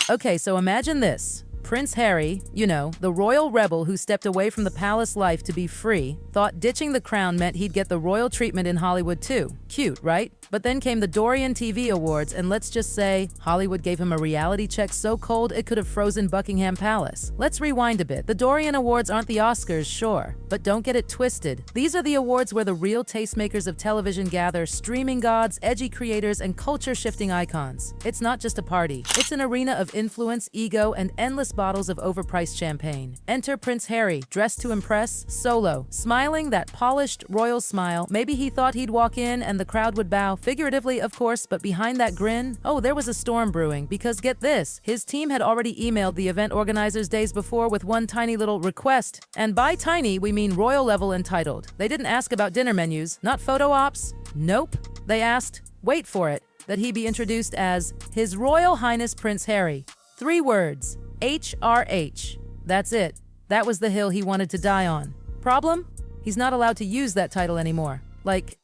Okay, so imagine this. Prince Harry, you know, the royal rebel who stepped away from the palace life to be free, thought ditching the crown meant he'd get the royal treatment in Hollywood too. Cute, right? But then came the Dorian TV Awards, and let's just say Hollywood gave him a reality check so cold it could have frozen Buckingham Palace. Let's rewind a bit. The Dorian Awards aren't the Oscars, sure, but don't get it twisted. These are the awards where the real tastemakers of television gather, streaming gods, edgy creators, and culture-shifting icons. It's not just a party. It's an arena of influence, ego, and endless bottles of overpriced champagne. Enter Prince Harry, dressed to impress, solo, smiling that polished royal smile. Maybe he thought he'd walk in and the crowd would bow. Figuratively, of course, but behind that grin, oh, there was a storm brewing, because get this, his team had already emailed the event organizers days before with one tiny little request. And by tiny, we mean royal level entitled. They didn't ask about dinner menus, not photo ops. Nope. They asked, wait for it, that he be introduced as His Royal Highness Prince Harry. 3 words. HRH. That's it. That was the hill he wanted to die on. Problem? He's not allowed to use that title anymore. Like,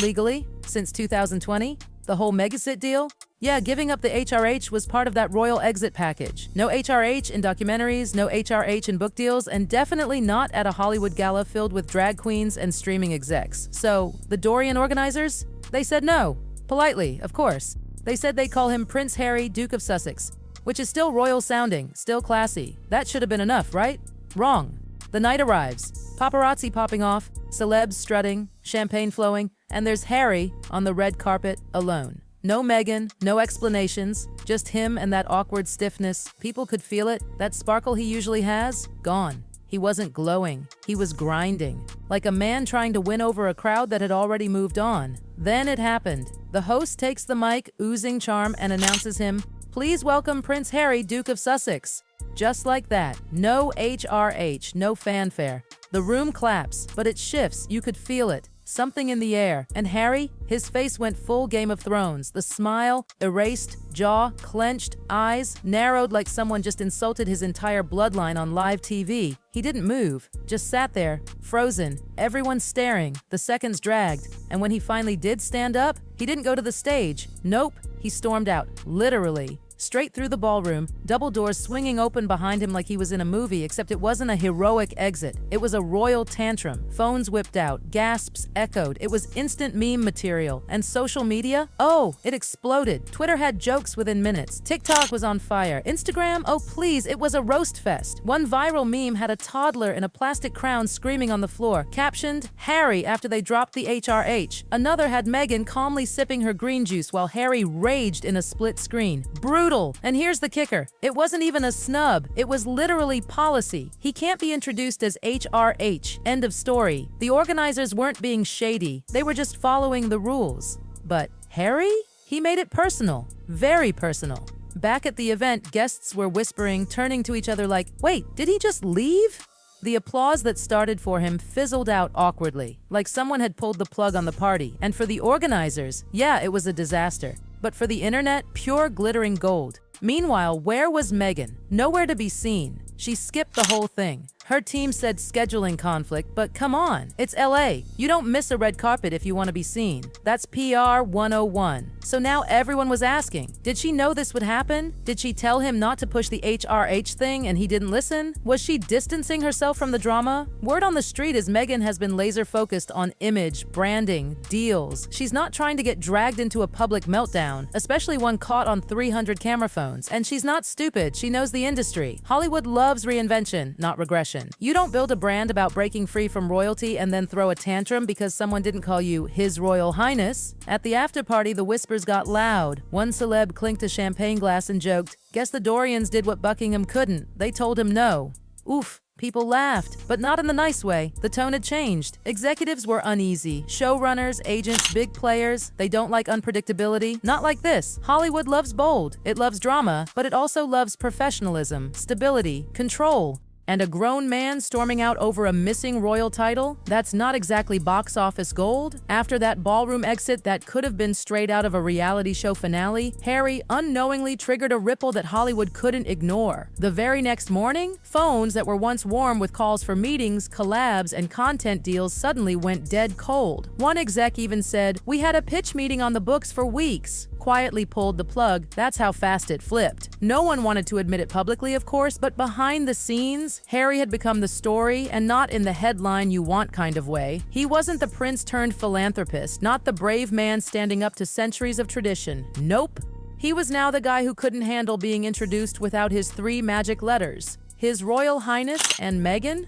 legally? Since 2020? The whole Megasit deal? Yeah, giving up the HRH was part of that royal exit package. No HRH in documentaries, no HRH in book deals, and definitely not at a Hollywood gala filled with drag queens and streaming execs. So, the Dorian organizers? They said no. Politely, of course. They said they'd call him Prince Harry, Duke of Sussex, which is still royal sounding, still classy. That should have been enough, right? Wrong. The night arrives. Paparazzi popping off, celebs strutting, champagne flowing, and there's Harry on the red carpet alone. No Meghan, no explanations, just him and that awkward stiffness. People could feel it. That sparkle he usually has, gone. He wasn't glowing. He was grinding, like a man trying to win over a crowd that had already moved on. Then it happened. The host takes the mic, oozing charm, and announces him, "Please welcome Prince Harry, Duke of Sussex." Just like that. No HRH, no fanfare. The room claps, but it shifts. You could feel it. Something in the air. And Harry, his face went full Game of Thrones. The smile, erased, jaw, clenched, eyes, narrowed like someone just insulted his entire bloodline on live TV. He didn't move, just sat there, frozen, everyone staring. The seconds dragged. And when he finally did stand up, he didn't go to the stage. Nope, he stormed out, literally. Straight through the ballroom, double doors swinging open behind him like he was in a movie, except it wasn't a heroic exit. It was a royal tantrum. Phones whipped out, gasps echoed. It was instant meme material. And social media? Oh, it exploded. Twitter had jokes within minutes. TikTok was on fire. Instagram? Oh please, it was a roast fest. One viral meme had a toddler in a plastic crown screaming on the floor, captioned, "Harry after they dropped the HRH." Another had Meghan calmly sipping her green juice while Harry raged in a split screen. Brutal. And here's the kicker. It wasn't even a snub. It was literally policy. He can't be introduced as HRH. End of story. The organizers weren't being shady. They were just following the rules. But Harry? He made it personal. Very personal. Back at the event, guests were whispering, turning to each other like, wait, did he just leave? The applause that started for him fizzled out awkwardly, like someone had pulled the plug on the party. And for the organizers, yeah, it was a disaster. But for the internet, pure glittering gold. Meanwhile, where was Meghan? Nowhere to be seen. She skipped the whole thing. Her team said scheduling conflict, but come on, it's LA. You don't miss a red carpet if you want to be seen. That's PR 101. So now everyone was asking, did she know this would happen? Did she tell him not to push the HRH thing and he didn't listen? Was she distancing herself from the drama? Word on the street is Meghan has been laser focused on image, branding, deals. She's not trying to get dragged into a public meltdown, especially one caught on 300 camera phones. And she's not stupid, she knows the industry. Hollywood loves reinvention, not regression. You don't build a brand about breaking free from royalty and then throw a tantrum because someone didn't call you His Royal Highness. At the after party, the whispers got loud. One celeb clinked a champagne glass and joked, "Guess the Dorians did what Buckingham couldn't. They told him no." Oof. People laughed, but not in the nice way. The tone had changed. Executives were uneasy. Showrunners, agents, big players, they don't like unpredictability. Not like this. Hollywood loves bold. It loves drama, but it also loves professionalism, stability, control. And a grown man storming out over a missing royal title? That's not exactly box office gold. After that ballroom exit that could have been straight out of a reality show finale, Harry unknowingly triggered a ripple that Hollywood couldn't ignore. The very next morning, phones that were once warm with calls for meetings, collabs, and content deals suddenly went dead cold. One exec even said, "We had a pitch meeting on the books for weeks." Quietly pulled the plug. That's how fast it flipped. No one wanted to admit it publicly, of course, but behind the scenes, Harry had become the story, and not in the headline you want kind of way. He wasn't the prince turned philanthropist, not the brave man standing up to centuries of tradition. Nope. He was now the guy who couldn't handle being introduced without his 3 magic letters. His Royal Highness and Meghan?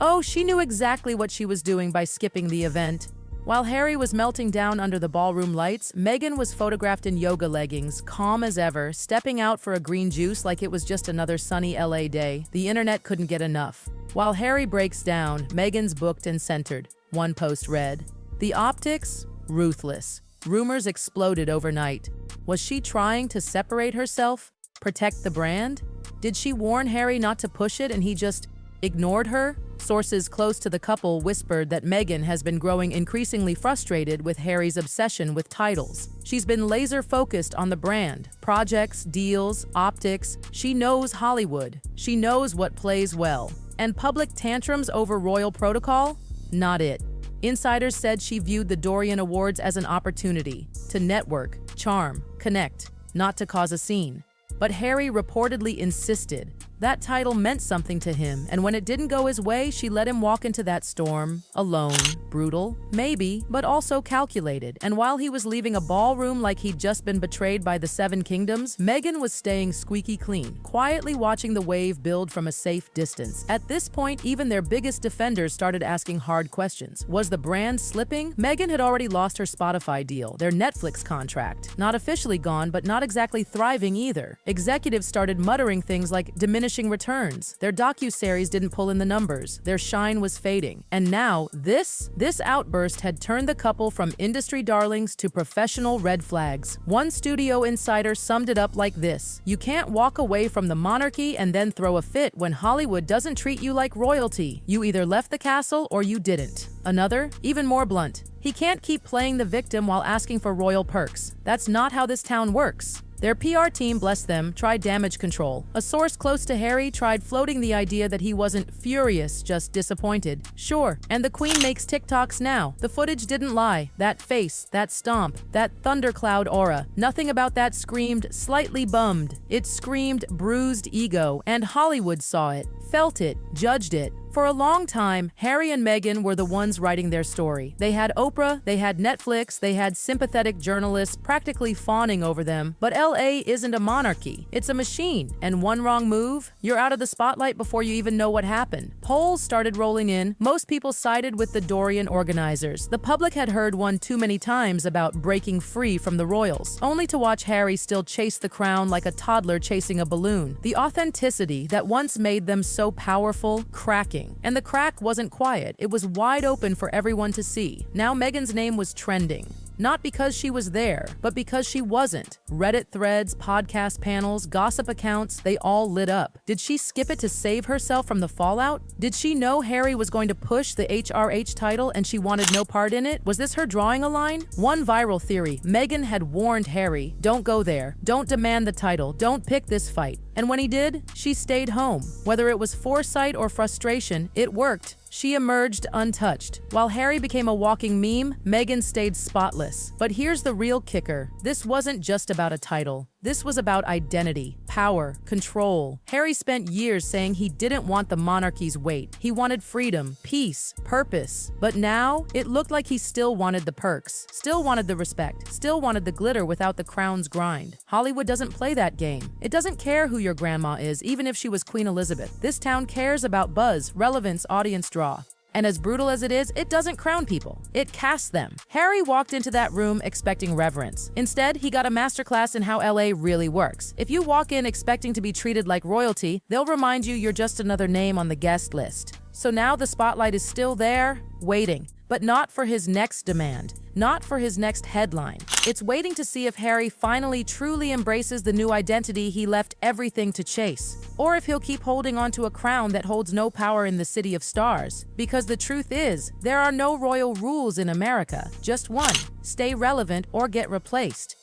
Oh, she knew exactly what she was doing by skipping the event. While Harry was melting down under the ballroom lights, Meghan was photographed in yoga leggings, calm as ever, stepping out for a green juice like it was just another sunny LA day. The internet couldn't get enough. While Harry breaks down, Meghan's booked and centered. One post read, "The optics? Ruthless. Rumors exploded overnight. Was she trying to separate herself? Protect the brand? Did she warn Harry not to push it and he just ignored her?" Sources close to the couple whispered that Meghan has been growing increasingly frustrated with Harry's obsession with titles. She's been laser-focused on the brand, projects, deals, optics. She knows Hollywood. She knows what plays well. And public tantrums over royal protocol? Not it. Insiders said she viewed the Dorian Awards as an opportunity to network, charm, connect, not to cause a scene. But Harry reportedly insisted. That title meant something to him, and when it didn't go his way, she let him walk into that storm, alone, brutal, maybe, but also calculated. And while he was leaving a ballroom like he'd just been betrayed by the 7 kingdoms, Meghan was staying squeaky clean, quietly watching the wave build from a safe distance. At this point, even their biggest defenders started asking hard questions. Was the brand slipping? Meghan had already lost her Spotify deal, their Netflix contract. Not officially gone, but not exactly thriving either. Executives started muttering things like diminishing returns. Their docuseries didn't pull in the numbers. Their shine was fading. And now, this outburst had turned the couple from industry darlings to professional red flags. One studio insider summed it up like this: "You can't walk away from the monarchy and then throw a fit when Hollywood doesn't treat you like royalty. You either left the castle or you didn't." Another, even more blunt: "He can't keep playing the victim while asking for royal perks. That's not how this town works." Their PR team, bless them, tried damage control. A source close to Harry tried floating the idea that he wasn't furious, just disappointed. Sure, and the Queen makes TikToks now. The footage didn't lie. That face, that stomp, that thundercloud aura. Nothing about that screamed slightly bummed. It screamed bruised ego, and Hollywood saw it, felt it, judged it. For a long time, Harry and Meghan were the ones writing their story. They had Oprah, they had Netflix, they had sympathetic journalists practically fawning over them. But LA isn't a monarchy. It's a machine. And one wrong move, you're out of the spotlight before you even know what happened. Polls started rolling in. Most people sided with the Dorian organizers. The public had heard one too many times about breaking free from the royals, only to watch Harry still chase the crown like a toddler chasing a balloon. The authenticity that once made them so powerful, cracking. And the crack wasn't quiet. It was wide open for everyone to see. Now Meghan's name was trending. Not because she was there, but because she wasn't. Reddit threads, podcast panels, gossip accounts, they all lit up. Did she skip it to save herself from the fallout? Did she know Harry was going to push the HRH title and she wanted no part in it? Was this her drawing a line? One viral theory: Meghan had warned Harry, "Don't go there, don't demand the title, don't pick this fight." And when he did, she stayed home. Whether it was foresight or frustration, it worked. She emerged untouched. While Harry became a walking meme, Meghan stayed spotless. But here's the real kicker. This wasn't just about a title. This was about identity, power, control. Harry spent years saying he didn't want the monarchy's weight. He wanted freedom, peace, purpose. But now, it looked like he still wanted the perks, still wanted the respect, still wanted the glitter without the crown's grind. Hollywood doesn't play that game. It doesn't care who your grandma is, even if she was Queen Elizabeth. This town cares about buzz, relevance, audience draw. And as brutal as it is, it doesn't crown people. It casts them. Harry walked into that room expecting reverence. Instead, he got a masterclass in how LA really works. If you walk in expecting to be treated like royalty, they'll remind you you're just another name on the guest list. So now the spotlight is still there, waiting. but not for his next demand, not for his next headline. It's waiting to see if Harry finally truly embraces the new identity he left everything to chase, or if he'll keep holding on to a crown that holds no power in the City of Stars. Because the truth is, there are no royal rules in America, just one: stay relevant or get replaced.